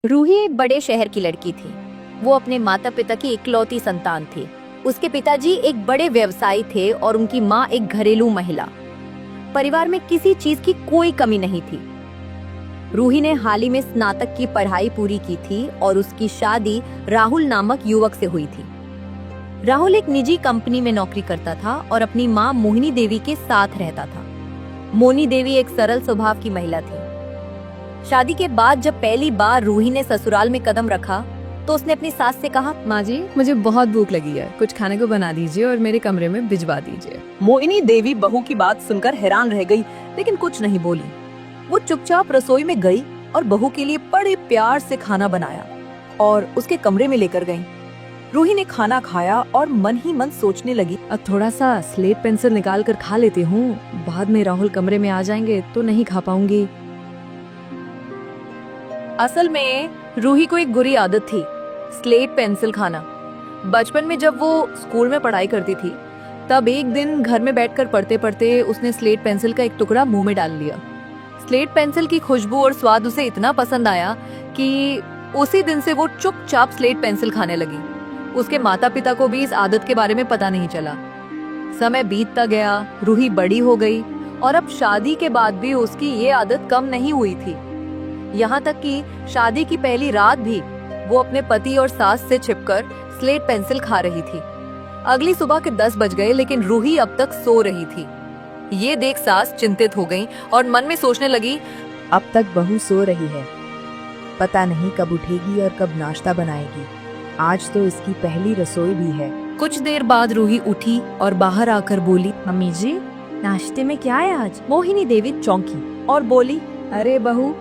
रूही एक बड़े शहर की लड़की थी। वो अपने माता पिता की इकलौती संतान थी। उसके पिताजी एक बड़े व्यवसायी थे और उनकी माँ एक घरेलू महिला। परिवार में किसी चीज की कोई कमी नहीं थी। रूही ने हाल ही में स्नातक की पढ़ाई पूरी की थी और उसकी शादी राहुल नामक युवक से हुई थी। राहुल एक निजी कंपनी में नौकरी करता था और अपनी माँ मोहिनी देवी के साथ रहता था। मोहिनी देवी एक सरल स्वभाव की महिला थी। शादी के बाद जब पहली बार रूही ने ससुराल में कदम रखा तो उसने अपनी सास से कहा, माँ जी, मुझे बहुत भूख लगी है, कुछ खाने को बना दीजिए और मेरे कमरे में भिजवा दीजिए। मोहिनी देवी बहू की बात सुनकर हैरान रह गई, लेकिन कुछ नहीं बोली। वो चुपचाप रसोई में गई और बहू के लिए बड़े प्यार से खाना बनाया और उसके कमरे में लेकर गई। रूही ने खाना खाया और मन ही मन सोचने लगी, अब थोड़ा सा स्लेट पेंसिल निकाल कर खा लेती हूँ, बाद में राहुल कमरे में आ जाएंगे तो नहीं खा पाऊंगी। असल में रूही को एक बुरी आदत थी, स्लेट पेंसिल खाना। बचपन में जब वो स्कूल में पढ़ाई करती थी तब एक दिन घर में बैठकर पढ़ते पढ़ते उसने स्लेट पेंसिल का एक टुकड़ा मुंह में डाल लिया। स्लेट पेंसिल की खुशबू और स्वाद उसे इतना पसंद आया कि उसी दिन से वो चुपचाप स्लेट पेंसिल खाने लगी। उसके माता पिता को भी इस आदत के बारे में पता नहीं चला। समय बीतता गया, रूही बड़ी हो गई और अब शादी के बाद भी उसकी ये आदत कम नहीं हुई थी। यहाँ तक कि शादी की पहली रात भी वो अपने पति और सास से छिपकर स्लेट पेंसिल खा रही थी। अगली सुबह के 10 बज गए लेकिन रूही अब तक सो रही थी। ये देख सास चिंतित हो गई और मन में सोचने लगी, अब तक बहू सो रही है, पता नहीं कब उठेगी और कब नाश्ता बनाएगी। आज तो इसकी पहली रसोई भी है। कुछ देर बाद रूही उठी और बाहर आकर बोली, मम्मी जी, नाश्ते में क्या है आज? मोहिनी देवी चौंकी और बोली, अरे बहू,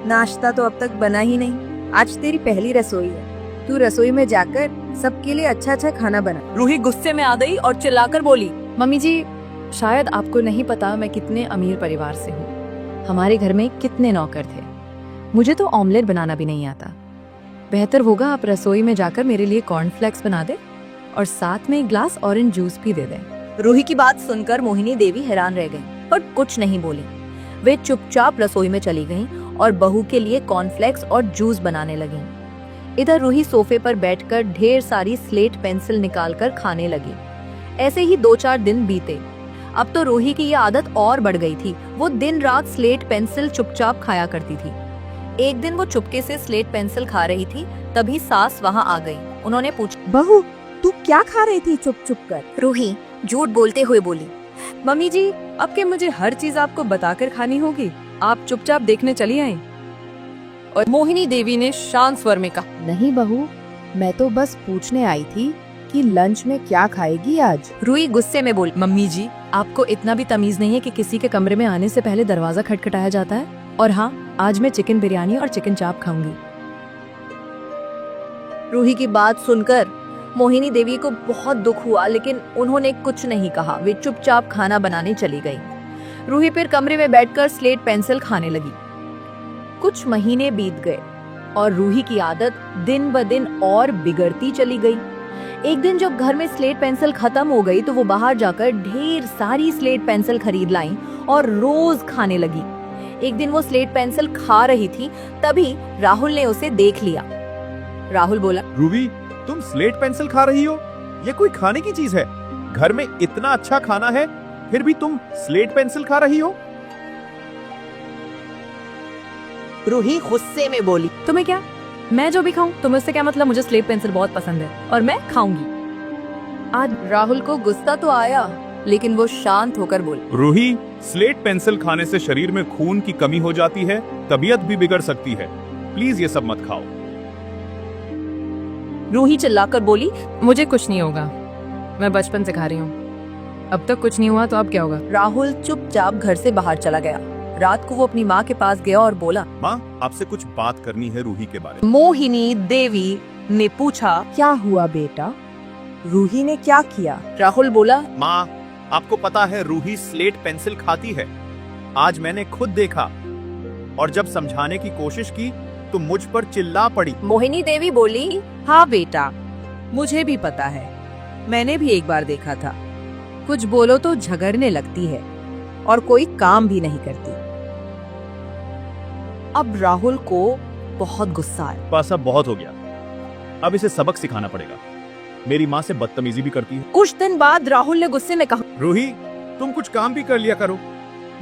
नाश्ता तो अब तक बना ही नहीं। आज तेरी पहली रसोई है, तू रसोई में जाकर सबके लिए अच्छा अच्छा खाना बना। रूही गुस्से में आ गई और चिल्लाकर बोली, मम्मी जी, शायद आपको नहीं पता मैं कितने अमीर परिवार से हूँ। हमारे घर में कितने नौकर थे, मुझे तो ऑमलेट बनाना भी नहीं आता। बेहतर होगा आप रसोई में जाकर मेरे लिए कॉर्नफ्लेक्स बना दे और साथ में एक ग्लास ऑरेंज जूस भी दे दें। रूही की बात सुनकर मोहिनी देवी हैरान रह गई पर कुछ नहीं बोली। वे चुपचाप रसोई में चली गईं और बहू के लिए कॉर्नफ्लेक्स और जूस बनाने लगीं। इधर रूही सोफे पर बैठकर ढेर सारी स्लेट पेंसिल निकालकर खाने लगी। ऐसे ही 2-4 दिन बीते। अब तो रूही की ये आदत और बढ़ गई थी। वो दिन रात स्लेट पेंसिल चुपचाप खाया करती थी। एक दिन वो चुपके से स्लेट पेंसिल खा रही थी, तभी सास वहाँ आ गई। उन्होंने पूछा, बहू, तू क्या खा रही थी चुप चुप कर? रूही झूठ बोलते हुए बोली, मम्मी जी, अब के मुझे हर चीज आपको बताकर खानी होगी? आप चुपचाप देखने चली आई। और मोहिनी देवी ने शांत स्वर में कहा, नहीं बहू, मैं तो बस पूछने आई थी कि लंच में क्या खाएगी आज। रूही गुस्से में बोली, मम्मी जी, आपको इतना भी तमीज नहीं है कि किसी के कमरे में आने से पहले दरवाजा खटखटाया जाता है? और हाँ, आज मैं चिकन बिरयानी और चिकन चाप खाऊंगी। रूही की बात सुनकर मोहिनी देवी को बहुत दुख हुआ, लेकिन उन्होंने कुछ नहीं कहा। वे चुपचाप खाना बनाने चली गई। रूही फिर कमरे में बैठकर स्लेट पेंसिल खाने लगी। कुछ महीने बीत गए और रूही की आदत दिन ब दिन और बिगड़ती चली गई। एक दिन जब घर में स्लेट पेंसिल खत्म हो गई तो वो बाहर जाकर ढेर सारी स्लेट पेंसिल खरीद लाई और रोज खाने लगी। एक दिन वो स्लेट पेंसिल खा रही थी, तभी राहुल ने उसे देख लिया। राहुल बोला, रूबी, तुम स्लेट पेंसिल खा रही हो? ये कोई खाने की चीज है? घर में इतना अच्छा खाना है, फिर भी तुम स्लेट पेंसिल खा रही हो? रूही गुस्से में बोली, तुम्हें क्या, मैं जो भी खाऊं तुम्हें उससे क्या मतलब? मुझे स्लेट पेंसिल बहुत पसंद है और मैं खाऊंगी। आज राहुल को गुस्सा तो आया, लेकिन वो शांत होकर बोली, रूही, स्लेट पेंसिल खाने से शरीर में खून की कमी हो जाती है, तबीयत भी बिगड़ सकती है। प्लीज ये सब मत खाओ। रूही चिल्लाकर बोली, मुझे कुछ नहीं होगा, मैं बचपन से खा रही हूँ। अब तक कुछ नहीं हुआ तो अब क्या होगा? राहुल चुपचाप घर से बाहर चला गया। रात को वो अपनी माँ के पास गया और बोला, माँ, आपसे कुछ बात करनी है रूही के बारे में। मोहिनी देवी ने पूछा, क्या हुआ बेटा? रूही ने क्या किया? राहुल बोला, माँ, आपको पता है रूही स्लेट पेंसिल खाती है। आज मैंने खुद देखा और जब समझाने की कोशिश की तो मुझ पर चिल्ला पड़ी। मोहिनी देवी बोली, हाँ बेटा, मुझे भी पता है, मैंने भी एक बार देखा था। कुछ बोलो तो झगड़ने लगती है और कोई काम भी नहीं करती। अब राहुल को बहुत गुस्सा आया। बस अब बहुत हो गया, अब इसे सबक सिखाना पड़ेगा। मेरी माँ से बदतमीजी भी करती है। कुछ दिन बाद राहुल ने गुस्से में कहा, रूही, तुम कुछ काम भी कर लिया करो।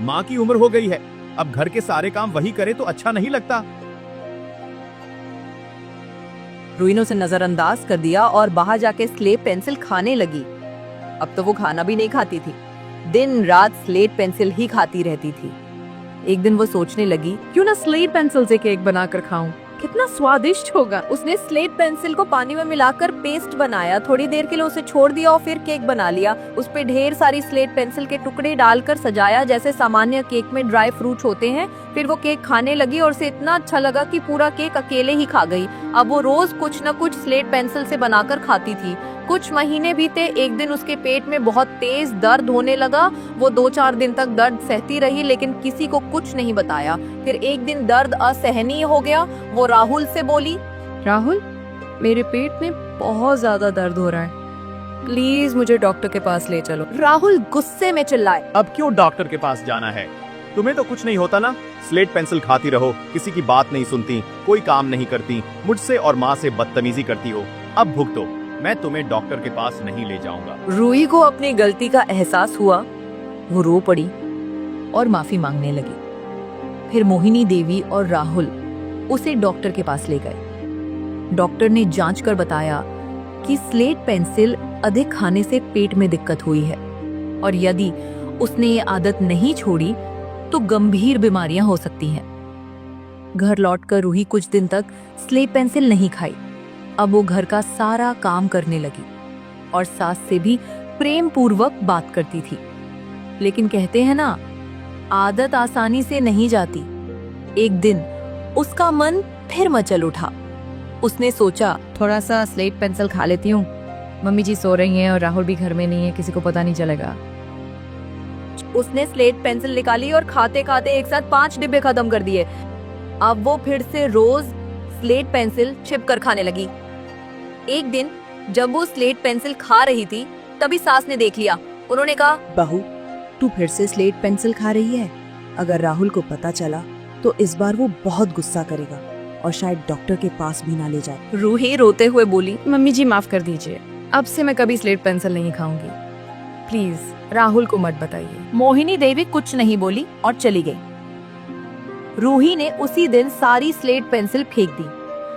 माँ की उम्र हो गई है, अब घर के सारे काम वही करे तो अच्छा नहीं लगता। रूही ने उसे नजरअंदाज कर दिया और बाहर जाके स्लेट पेंसिल खाने लगी। अब तो वो खाना भी नहीं खाती थी, दिन रात स्लेट पेंसिल ही खाती रहती थी। एक दिन वो सोचने लगी, क्यों ना स्लेट पेंसिल से केक बनाकर खाऊं, कितना स्वादिष्ट होगा। उसने स्लेट पेंसिल को पानी में मिलाकर पेस्ट बनाया, थोड़ी देर के लिए उसे छोड़ दिया और फिर केक बना लिया। उस पे ढेर सारी स्लेट पेंसिल के टुकड़े डालकर सजाया जैसे सामान्य केक में ड्राई फ्रूट होते हैं। फिर वो केक खाने लगी और उसे इतना अच्छा लगा कि पूरा केक अकेले ही खा गई। अब वो रोज कुछ न कुछ स्लेट पेंसिल से बनाकर खाती थी। कुछ महीने बीते, एक दिन उसके पेट में बहुत तेज दर्द होने लगा। वो 2-4 दिन तक दर्द सहती रही लेकिन किसी को कुछ नहीं बताया। फिर एक दिन दर्द असहनीय हो गया। वो राहुल से बोली, राहुल, मेरे पेट में बहुत ज्यादा दर्द हो रहा है, प्लीज मुझे डॉक्टर के पास ले चलो। राहुल गुस्से में चिल्लाए, अब क्यों डॉक्टर के पास जाना है? तुम्हें तो कुछ नहीं होता ना? स्लेट पेंसिल खाती रहो, किसी की बात नहीं सुनती, कोई काम नहीं करती, मुझसे और माँ से बदतमीजी करती हो। अब भुगतो, मैं तुम्हें डॉक्टर के पास नहीं ले जाऊंगा। रूही को अपनी गलती का एहसास हुआ। वो रो पड़ी और माफी मांगने लगी। फिर मोहिनी देवी और राहुल उसे डॉक्टर के पास ले गए। डॉक्टर ने जांच कर बताया कि स्लेट पेंसिल अधिक खाने से पेट में दिक्कत हुई है और यदि उसने ये आदत नहीं छोड़ी तो गंभीर बीमारियां हो सकती हैं। घर लौटकर रूही कुछ दिन तक स्लेट पेंसिल नहीं खाई। अब वो घर का सारा काम करने लगी और सास से भी प्रेम पूर्वक बात करती थी। लेकिन कहते हैं ना, आदत आसानी से नहीं जाती। एक दिन उसका मन फिर मचल उठा। उसने सोचा, थोड़ा सा स्लेट पेंसिल खा लेती हूँ, मम्मी जी सो रही हैं और राहुल भी घर में नहीं है, किसी को पता नहीं चलेगा। उसने स्लेट पेंसिल निकाली और खाते खाते एक साथ 5 डिब्बे खत्म कर दिए। अब वो फिर से रोज स्लेट पेंसिल छिप कर खाने लगी। एक दिन जब वो स्लेट पेंसिल खा रही थी तभी सास ने देख लिया। उन्होंने कहा, बहू, तू फिर से स्लेट पेंसिल खा रही है। अगर राहुल को पता चला तो इस बार वो बहुत गुस्सा करेगा और शायद डॉक्टर के पास भी ना ले जाए। रूही रोते हुए बोली, मम्मी जी माफ कर दीजिए, अब से मैं कभी स्लेट पेंसिल नहीं खाऊंगी, प्लीज राहुल को मत बताइए। मोहिनी देवी कुछ नहीं बोली और चली गई। रूही ने उसी दिन सारी स्लेट पेंसिल फेंक दी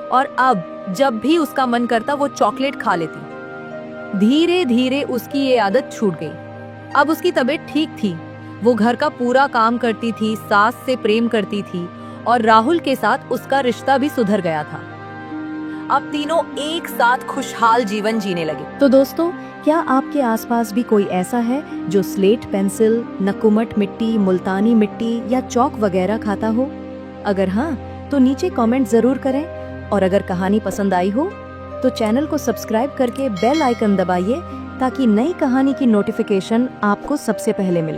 और अब जब भी उसका मन करता वो चॉकलेट खा लेती। धीरे धीरे उसकी ये आदत छूट गई। अब उसकी तबीयत ठीक थी। वो घर का पूरा काम करती थी, सास से प्रेम करती थी और राहुल के साथ उसका रिश्ता भी सुधर गया था। अब तीनों एक साथ खुशहाल जीवन जीने लगे। तो दोस्तों, क्या आपके आसपास भी कोई ऐसा है जो स्लेट पेंसिल, नकुमट मिट्टी, मुल्तानी मिट्टी या चौक वगैरह खाता हो? अगर हाँ, तो नीचे कमेंट जरूर करें और अगर कहानी पसंद आई हो तो चैनल को सब्सक्राइब करके बेल आइकन दबाइए ताकि नई कहानी की नोटिफिकेशन आपको सबसे पहले मिले।